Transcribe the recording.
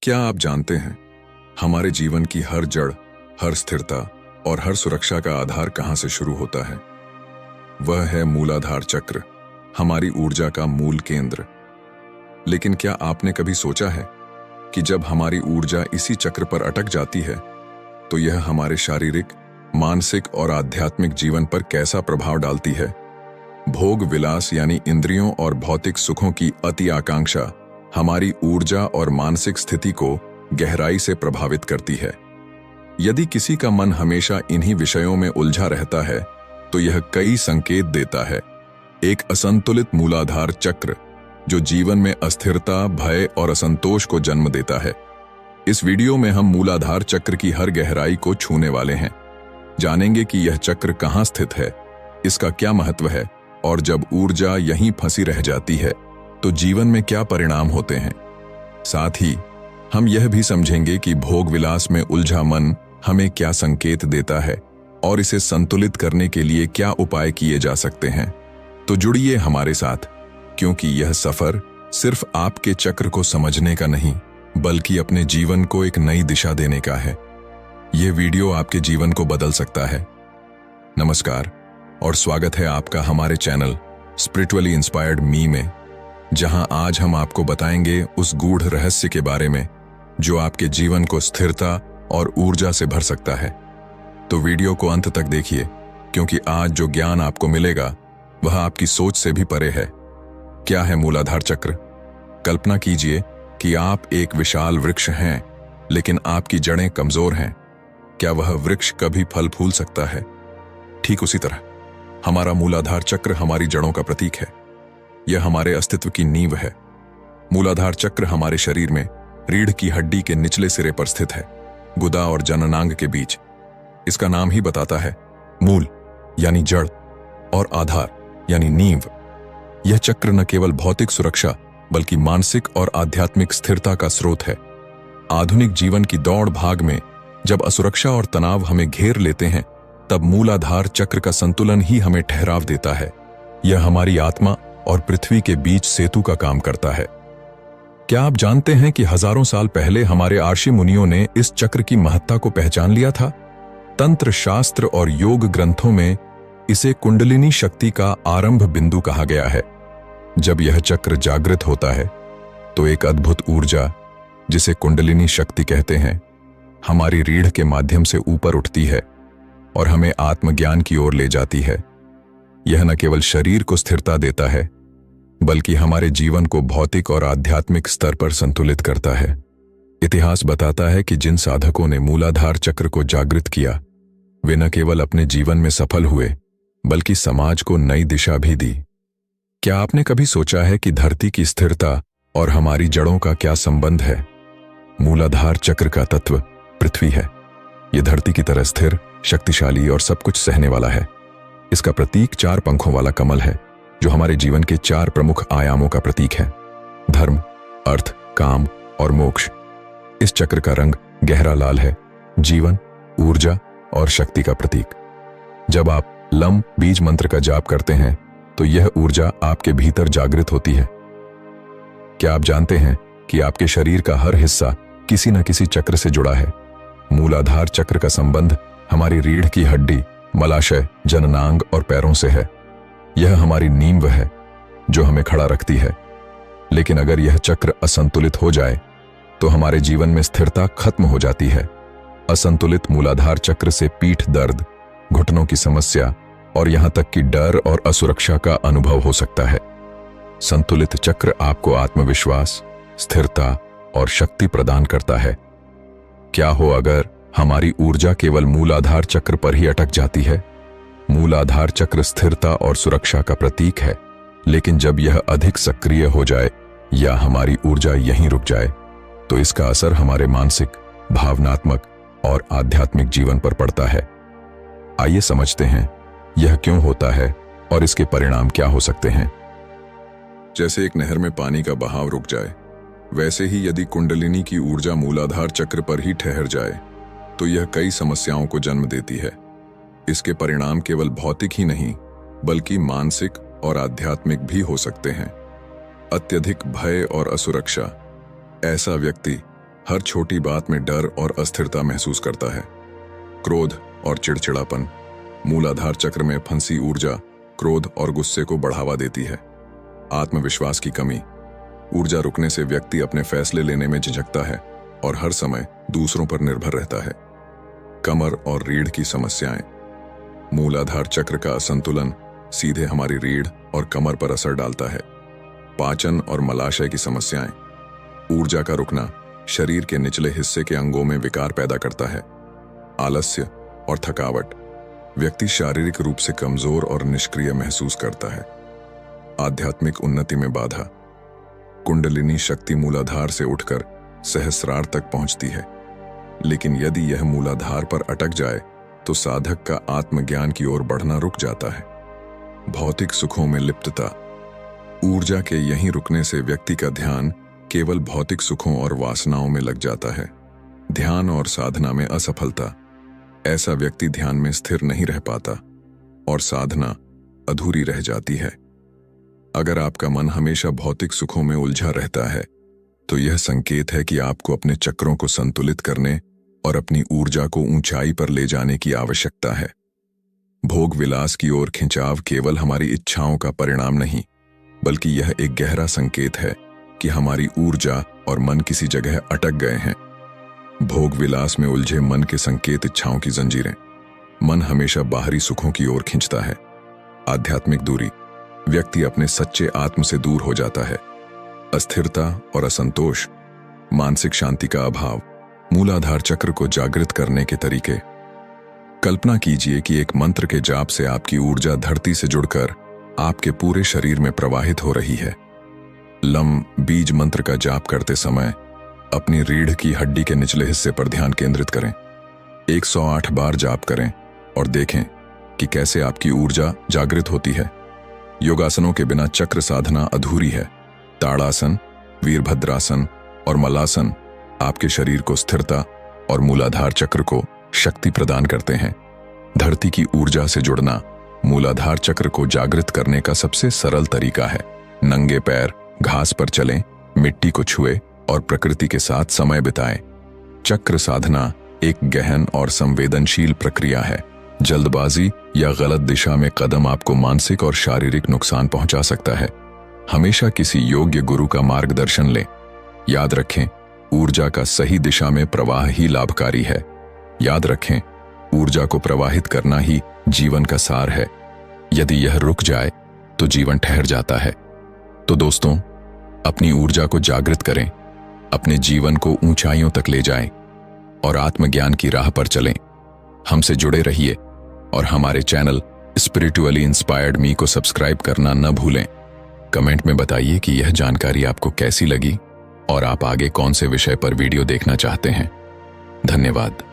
क्या आप जानते हैं हमारे जीवन की हर जड़, हर स्थिरता और हर सुरक्षा का आधार कहां से शुरू होता है? वह है मूलाधार चक्र, हमारी ऊर्जा का मूल केंद्र। लेकिन क्या आपने कभी सोचा है कि जब हमारी ऊर्जा इसी चक्र पर अटक जाती है तो यह हमारे शारीरिक, मानसिक और आध्यात्मिक जीवन पर कैसा प्रभाव डालती है? भोग विलास यानी इंद्रियों और भौतिक सुखों की अति आकांक्षा हमारी ऊर्जा और मानसिक स्थिति को गहराई से प्रभावित करती है। यदि किसी का मन हमेशा इन्हीं विषयों में उलझा रहता है तो यह कई संकेत देता है। एक असंतुलित मूलाधार चक्र जो जीवन में अस्थिरता, भय और असंतोष को जन्म देता है। इस वीडियो में हम मूलाधार चक्र की हर गहराई को छूने वाले हैं। जानेंगे कि यह चक्र कहाँ स्थित है, इसका क्या महत्व है और जब ऊर्जा यहीं फंसी रह जाती है तो जीवन में क्या परिणाम होते हैं। साथ ही हम यह भी समझेंगे कि भोग विलास में उलझा मन हमें क्या संकेत देता है और इसे संतुलित करने के लिए क्या उपाय किए जा सकते हैं। तो जुड़िए हमारे साथ, क्योंकि यह सफर सिर्फ आपके चक्र को समझने का नहीं बल्कि अपने जीवन को एक नई दिशा देने का है। यह वीडियो आपके जीवन को बदल सकता है। नमस्कार और स्वागत है आपका हमारे चैनल स्पिरिचुअली इंस्पायर्ड मी में, जहां आज हम आपको बताएंगे उस गूढ़ रहस्य के बारे में जो आपके जीवन को स्थिरता और ऊर्जा से भर सकता है। तो वीडियो को अंत तक देखिए, क्योंकि आज जो ज्ञान आपको मिलेगा वह आपकी सोच से भी परे है। क्या है मूलाधार चक्र? कल्पना कीजिए कि आप एक विशाल वृक्ष हैं, लेकिन आपकी जड़ें कमजोर हैं। क्या वह वृक्ष कभी फल फूल सकता है? ठीक उसी तरह हमारा मूलाधार चक्र हमारी जड़ों का प्रतीक है। यह हमारे अस्तित्व की नींव है। मूलाधार चक्र हमारे शरीर में रीढ़ की हड्डी के निचले सिरे पर स्थित है, गुदा और जननांग के बीच। इसका नाम ही बताता है, मूल यानी जड़ और आधार यानी नींव। यह चक्र न केवल भौतिक सुरक्षा बल्कि मानसिक और आध्यात्मिक स्थिरता का स्रोत है। आधुनिक जीवन की दौड़ भाग में जब असुरक्षा और तनाव हमें घेर लेते हैं, तब मूलाधार चक्र का संतुलन ही हमें ठहराव देता है। यह हमारी आत्मा और पृथ्वी के बीच सेतु का काम करता है। क्या आप जानते हैं कि हजारों साल पहले हमारे आर्षि मुनियों ने इस चक्र की महत्ता को पहचान लिया था? तंत्र शास्त्र और योग ग्रंथों में इसे कुंडलिनी शक्ति का आरंभ बिंदु कहा गया है। जब यह चक्र जागृत होता है तो एक अद्भुत ऊर्जा, जिसे कुंडलिनी शक्ति कहते हैं, हमारी रीढ़ के माध्यम से ऊपर उठती है और हमें आत्मज्ञान की ओर ले जाती है। यह न केवल शरीर को स्थिरता देता है बल्कि हमारे जीवन को भौतिक और आध्यात्मिक स्तर पर संतुलित करता है। इतिहास बताता है कि जिन साधकों ने मूलाधार चक्र को जागृत किया, वे न केवल अपने जीवन में सफल हुए बल्कि समाज को नई दिशा भी दी। क्या आपने कभी सोचा है कि धरती की स्थिरता और हमारी जड़ों का क्या संबंध है? मूलाधार चक्र का तत्व पृथ्वी है। यह धरती की तरह स्थिर, शक्तिशाली और सब कुछ सहने वाला है। इसका प्रतीक 4 पंखों वाला कमल है, जो हमारे जीवन के 4 प्रमुख आयामों का प्रतीक है: धर्म, अर्थ, काम और मोक्ष। इस चक्र का रंग गहरा लाल है, जीवन, ऊर्जा और शक्ति का प्रतीक। जब आप लम बीज मंत्र का जाप करते हैं तो यह ऊर्जा आपके भीतर जागृत होती है। क्या आप जानते हैं कि आपके शरीर का हर हिस्सा किसी न किसी चक्र से जुड़ा है? मूलाधार चक्र का संबंध हमारी रीढ़ की हड्डी, मलाशय, जननांग और पैरों से है। यह हमारी नींव है जो हमें खड़ा रखती है। लेकिन अगर यह चक्र असंतुलित हो जाए तो हमारे जीवन में स्थिरता खत्म हो जाती है। असंतुलित मूलाधार चक्र से पीठ दर्द, घुटनों की समस्या और यहां तक कि डर और असुरक्षा का अनुभव हो सकता है। संतुलित चक्र आपको आत्मविश्वास, स्थिरता और शक्ति प्रदान करता है। क्या हो अगर हमारी ऊर्जा केवल मूलाधार चक्र पर ही अटक जाती है? मूलाधार चक्र स्थिरता और सुरक्षा का प्रतीक है, लेकिन जब यह अधिक सक्रिय हो जाए या हमारी ऊर्जा यहीं रुक जाए तो इसका असर हमारे मानसिक, भावनात्मक और आध्यात्मिक जीवन पर पड़ता है। आइए समझते हैं यह क्यों होता है और इसके परिणाम क्या हो सकते हैं। जैसे एक नहर में पानी का बहाव रुक जाए, वैसे ही यदि कुंडलिनी की ऊर्जा मूलाधार चक्र पर ही ठहर जाए तो यह कई समस्याओं को जन्म देती है। इसके परिणाम केवल भौतिक ही नहीं बल्कि मानसिक और आध्यात्मिक भी हो सकते हैं। अत्यधिक भय और असुरक्षा। ऐसा व्यक्ति हर छोटी बात में डर और अस्थिरता महसूस करता है। क्रोध और चिड़चिड़ापन। मूलाधार चक्र में फंसी ऊर्जा क्रोध और गुस्से को बढ़ावा देती है। आत्मविश्वास की कमी। ऊर्जा रुकने से व्यक्ति अपने फैसले लेने में झिझकता है और हर समय दूसरों पर निर्भर रहता है। कमर और रीढ़ की समस्याएं। मूलाधार चक्र का असंतुलन सीधे हमारी रीढ़ और कमर पर असर डालता है। पाचन और मलाशय की समस्याएं। ऊर्जा का रुकना शरीर के निचले हिस्से के अंगों में विकार पैदा करता है। आलस्य और थकावट। व्यक्ति शारीरिक रूप से कमजोर और निष्क्रिय महसूस करता है। आध्यात्मिक उन्नति में बाधा। कुंडलिनी शक्ति मूलाधार से उठकर सहस्रार तक पहुंचती है, लेकिन यदि यह मूलाधार पर अटक जाए तो साधक का आत्मज्ञान की ओर बढ़ना रुक जाता है। भौतिक सुखों में लिप्तता। ऊर्जा के यहीं रुकने से व्यक्ति का ध्यान केवल भौतिक सुखों और वासनाओं में लग जाता है। ध्यान और साधना में असफलता। ऐसा व्यक्ति ध्यान में स्थिर नहीं रह पाता और साधना अधूरी रह जाती है। अगर आपका मन हमेशा भौतिक सुखों में उलझा रहता है तो यह संकेत है कि आपको अपने चक्रों को संतुलित करने और अपनी ऊर्जा को ऊंचाई पर ले जाने की आवश्यकता है। भोग विलास की ओर खिंचाव केवल हमारी इच्छाओं का परिणाम नहीं, बल्कि यह एक गहरा संकेत है कि हमारी ऊर्जा और मन किसी जगह अटक गए हैं। भोग विलास में उलझे मन के संकेत इच्छाओं की जंजीरें। मन हमेशा बाहरी सुखों की ओर खींचता है। आध्यात्मिक दूरी। व्यक्ति अपने सच्चे आत्म से दूर हो जाता है। अस्थिरता और असंतोष। मानसिक शांति का अभाव। मूलाधार चक्र को जागृत करने के तरीके। कल्पना कीजिए कि एक मंत्र के जाप से आपकी ऊर्जा धरती से जुड़कर आपके पूरे शरीर में प्रवाहित हो रही है। लम बीज मंत्र का जाप करते समय अपनी रीढ़ की हड्डी के निचले हिस्से पर ध्यान केंद्रित करें। 108 बार जाप करें और देखें कि कैसे आपकी ऊर्जा जागृत होती है। योगासनों के बिना चक्र साधना अधूरी है। ताड़ासन, वीरभद्रासन और मलासन आपके शरीर को स्थिरता और मूलाधार चक्र को शक्ति प्रदान करते हैं। धरती की ऊर्जा से जुड़ना मूलाधार चक्र को जागृत करने का सबसे सरल तरीका है। नंगे पैर घास पर चलें, मिट्टी को छुए और प्रकृति के साथ समय बिताएं। चक्र साधना एक गहन और संवेदनशील प्रक्रिया है। जल्दबाजी या गलत दिशा में कदम आपको मानसिक और शारीरिक नुकसान पहुंचा सकता है। हमेशा किसी योग्य गुरु का मार्गदर्शन लें। याद रखें, ऊर्जा का सही दिशा में प्रवाह ही लाभकारी है। याद रखें, ऊर्जा को प्रवाहित करना ही जीवन का सार है। यदि यह रुक जाए तो जीवन ठहर जाता है। तो दोस्तों, अपनी ऊर्जा को जागृत करें, अपने जीवन को ऊंचाइयों तक ले जाएं और आत्मज्ञान की राह पर चलें। हमसे जुड़े रहिए और हमारे चैनल स्पिरिचुअली इंस्पायर्ड मी को सब्सक्राइब करना न भूलें। कमेंट में बताइए कि यह जानकारी आपको कैसी लगी और आप आगे कौन से विषय पर वीडियो देखना चाहते हैं। धन्यवाद।